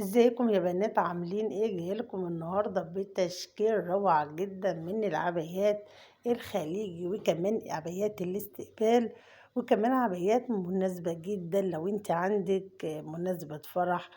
ازيكم يا بنات؟ عاملين ايه؟ جايلكم النهارده بتشكيل روعة جدا من العبايات الخليجي وكمان عبايات الاستقبال وكمان عبايات مناسبة جدا لو انت عندك مناسبة فرح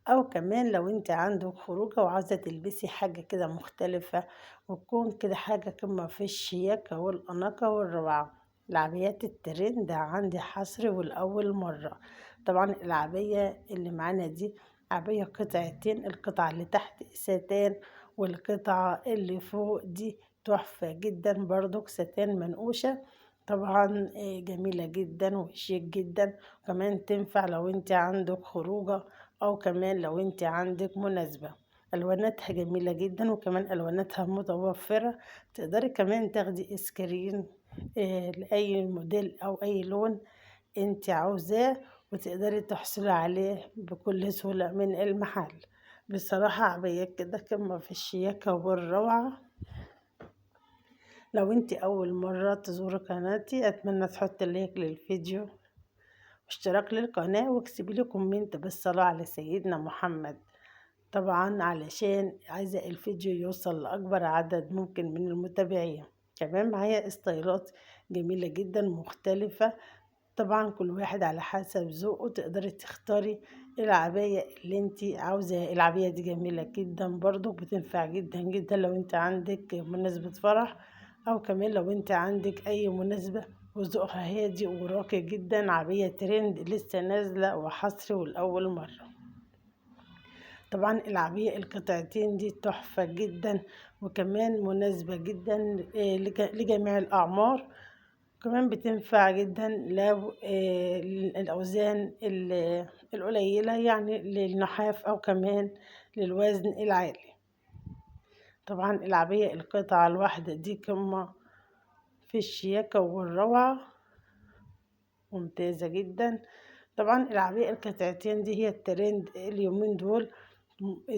او كمان لو انت عندك خروجه وعاوزة تلبسي حاجة كده مختلفة وتكون كده حاجة قمة في الشياكة والأناقة والروعة. العبايات الترند عندي حصري والأول مرة. طبعا العباية اللي معانا دي عباية قطعتين، القطعة اللي تحت ستان والقطعة اللي فوق دي تحفة جدا برضو ستان منقوشة. طبعا جميلة جدا وشيك جدا، كمان تنفع لو انت عندك خروجة او كمان لو انت عندك مناسبة. الواناتها جميلة جدا وكمان الواناتها متوفرة. تقدري كمان تاخدي اسكرين لأي موديل او اي لون انت عاوزاه وتقدري تحصلي عليه بكل سهولة من المحل. بصراحة عبايات كده قمة في الشياكة والروعة. لو انت اول مرة تزوري قناتي اتمنى تحط لايك للفيديو واشتراك للقناة واكتبي لي كومنت بالصلاة على سيدنا محمد، طبعا علشان عايزة الفيديو يوصل لأكبر عدد ممكن من المتابعين. كمان معايا ستايلات جميلة جدا مختلفة، طبعا كل واحد على حسب ذوقه تقدري تختاري العباية اللي انت عاوزاها. العباية دي جميلة جدا برضو، بتنفع جدا جدا لو انت عندك مناسبة فرح او كمان لو انت عندك اي مناسبة، وذوقها هادي وراقي جدا. عباية ترند لسه نازلة وحصري والأول مرة. طبعا العباية القطعتين دي تحفة جدا وكمان مناسبة جدا لجميع الأعمار. كمان بتنفع جدا لو الأوزان القليلة، يعني للنحاف أو كمان للوزن العالي. طبعا العباية القطعة الواحدة دي قمة في الشياكة والروعة، ممتازة جدا. طبعا العباية القطعتين دي هي الترند اليومين دول،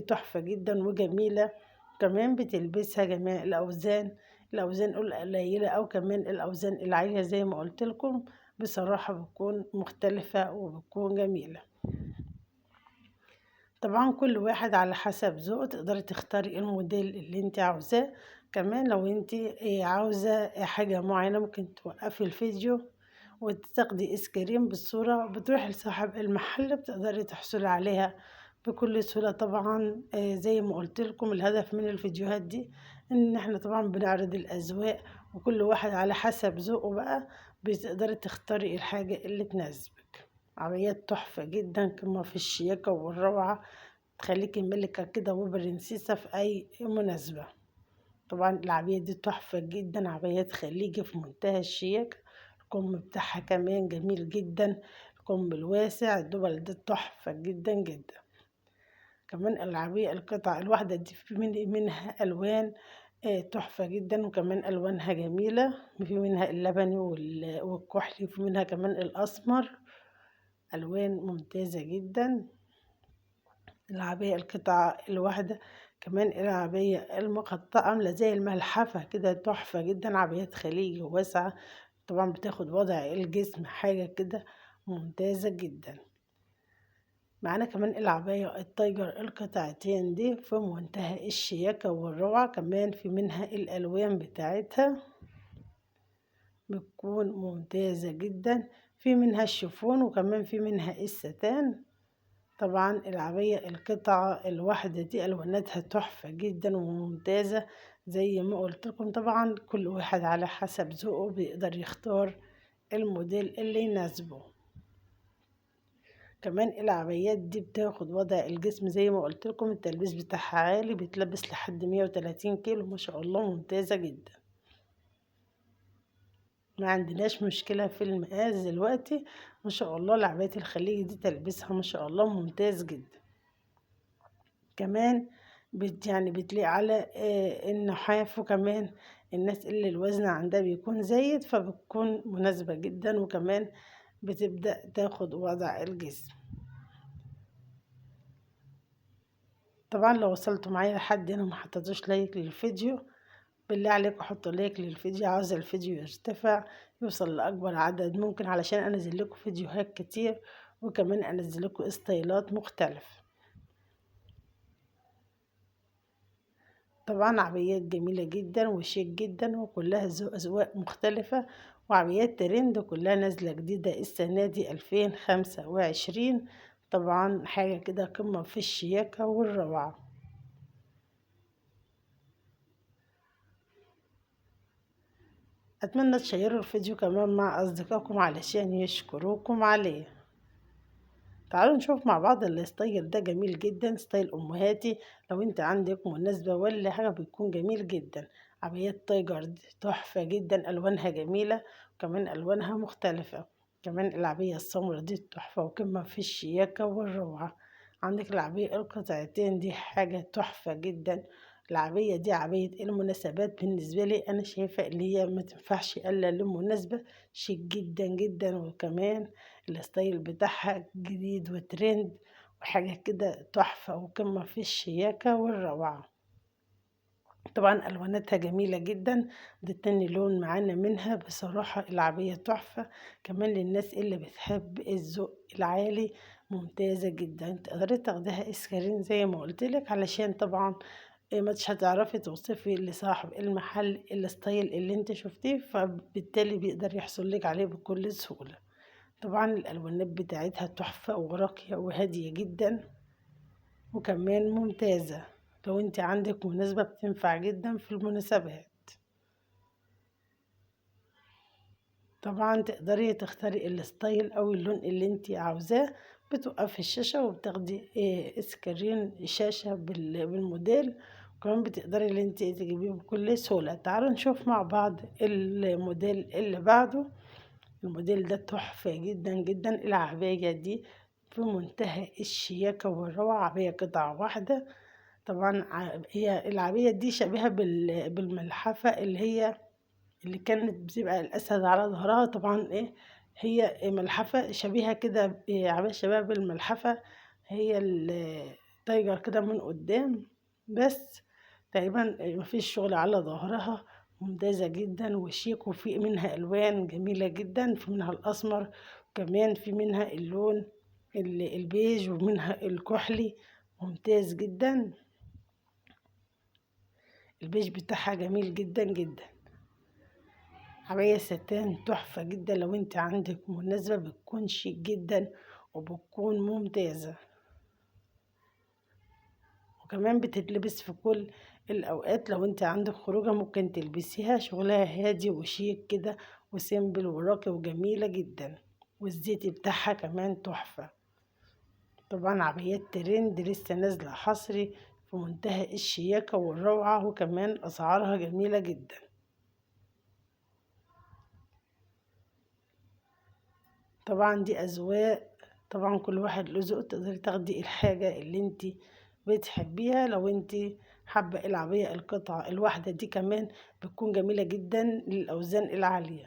تحفة جدا وجميلة. كمان بتلبسها جميع الأوزان القليلة أو كمان الأوزان العالية زي ما قلت لكم. بصراحة بتكون مختلفة وبتكون جميلة. طبعا كل واحد على حسب ذوقه تقدري تختاري الموديل اللي انت عاوزاه. كمان لو انت عاوزة حاجة معينة ممكن توقفي الفيديو وتاخدي اسكرين بالصورة بتروحي لصاحب المحل بتقدري تحصلي عليها بكل سهولة. طبعا زي ما قلت لكم الهدف من الفيديوهات دي ان احنا طبعا بنعرض الاذواق وكل واحد على حسب ذوقه بقى بتقدري تختاري الحاجة اللي تناسبك. عمليات تحفة جدا كما في الشياكة والروعة، تخليكي ملكة كده وبرنسيسة في أي مناسبة. طبعا العباية دي تحفة جدا، عبايات خليجي في منتهى الشياكة. الكم بتاعها كمان جميل جدا، الكم الواسع الدبل ده تحفة جدا جدا. كمان العباية القطعة الواحدة دي في منها ألوان تحفة جدا وكمان ألوانها جميلة. في منها اللبني والكحلي وفي منها كمان الأسمر، ألوان ممتازة جدا. العباية القطعة الواحدة كمان العباية المقطعة عاملة زي الملحفة كده تحفة جدا، عبايات خليجي واسعة طبعا بتاخد وضع الجسم، حاجة كده ممتازة جدا. معانا كمان العباية التايجر القطعتين دي في منتهى الشياكة والروعة، كمان في منها الألوان بتاعتها بتكون ممتازة جدا. في منها الشيفون وكمان في منها الستان. طبعا العباية القطعة الواحدة دي ألواناتها تحفة جدا وممتازة زي ما قلت لكم. طبعا كل واحد على حسب ذوقه بيقدر يختار الموديل اللي يناسبه. كمان العبايات دي بتاخد وضع الجسم زي ما قلت لكم، التلبيس بتاعها عالي بيتلبس لحد 130 كيلو، ما شاء الله ممتازة جدا. ما عندناش مشكلة في المقاس دلوقتي، ما شاء الله العبايات الخليجي دي تلبسها ما شاء الله ممتاز جدا. كمان يعني بتليق على النحاف وكمان الناس اللي الوزن عندها بيكون زايد، فبتكون مناسبة جدا وكمان بتبدأ تاخد وضع الجسم. طبعا لو وصلتوا معايا لحد هنا ومحطتوش لايك للفيديو، بالله عليكم حطوا لايك للفيديو، عاوزة الفيديو يرتفع يوصل لأكبر عدد ممكن علشان أنزل لكم فيديوهات كتير وكمان أنزل لكم ستايلات مختلفة. طبعا عبايات جميلة جدا وشيك جدا وكلها أذواق مختلفة، وعبايات ترند كلها نازلة جديدة السنة دي 2025. طبعا حاجة كده قمة في الشياكة والروعة. أتمنى تشيروا الفيديو كمان مع أصدقائكم علشان يشكروكم عليه. تعالوا نشوف مع بعض الستايل ده جميل جدا، ستايل أمهاتي. لو انت عندك مناسبة ولا حاجة بيكون جميل جدا. عبايات تايجر دي تحفة جدا، ألوانها جميلة وكمان ألوانها مختلفة. كمان العبية السمرا دي تحفة وقمة في الشياكة والروعة. عندك العبية القطعتين دي حاجة تحفة جدا. العبية دي عبية المناسبات، بالنسبة لي أنا شايفة اللي هي ما تنفعش إلا للمناسبة. شيك جدا جدا، وكمان الستايل بتاعها جديد وترند وحاجة كده تحفة وقمة في الشياكة والروعة. طبعا ألواناتها جميلة جدا. ده تاني لون معانا منها. بصراحة العبية تحفة، كمان للناس اللي بتحب الذوق العالي ممتازة جدا. تقدري تاخديها اسكرين زي ما قلتلك، علشان طبعا مش هتعرفي توصفي لصاحب المحل الستايل اللي انت شفتيه، فبالتالي بيقدر يحصل لك عليه بكل سهولة. طبعا الألوانات بتاعتها تحفة وراقية وهادية جدا وكمان ممتازة. لو انت عندك مناسبة بتنفع جدا في المناسبات. طبعا تقدري تختاري الستايل او اللون اللي انت عاوزاه. بتوقفي الشاشة وبتاخدي سكرين شاشة بالموديل، وكمان بتقدري اللي انت تجيبيه بكل سهولة. تعالوا نشوف مع بعض الموديل اللي بعده. الموديل ده تحفة جدا جدا. العباية دي في منتهى الشياكة والروعة، عباية قطعة واحدة. طبعا هي العباية دي شبيهة بالملحفة اللي كانت بتبقى الأسد على ظهرها. طبعا هي ملحفة شبيهة كده، عباية شبيهة بالملحفة. هي التايجر كده من قدام بس، تقريبا مفيش شغل على ظهرها. ممتازة جدا وشيك، وفي منها ألوان جميلة جدا. في منها الأسمر، وكمان في منها اللون البيج، ومنها الكحلي. ممتاز جدا. البيج بتاعها جميل جدا جدا. عباية ستان تحفة جدا. لو انت عندك مناسبة بتكون شيك جدا وبتكون ممتازة، وكمان بتتلبس في كل الأوقات. لو انت عندك خروجة ممكن تلبسيها. شغلها هادي وشيك كده وسيمبل وراقي وجميلة جدا، والزيت بتاعها كمان تحفة. طبعا عبايات ترند لسه نازلة حصري في منتهى الشياكة والروعة، وكمان أسعارها جميلة جدا. طبعا دي أذواق، طبعا كل واحد له ذوق. تقدري تاخدي الحاجة اللي انت بتحبيها. لو انت حابة العباية القطعة الواحدة دي كمان بتكون جميلة جدا للأوزان العالية.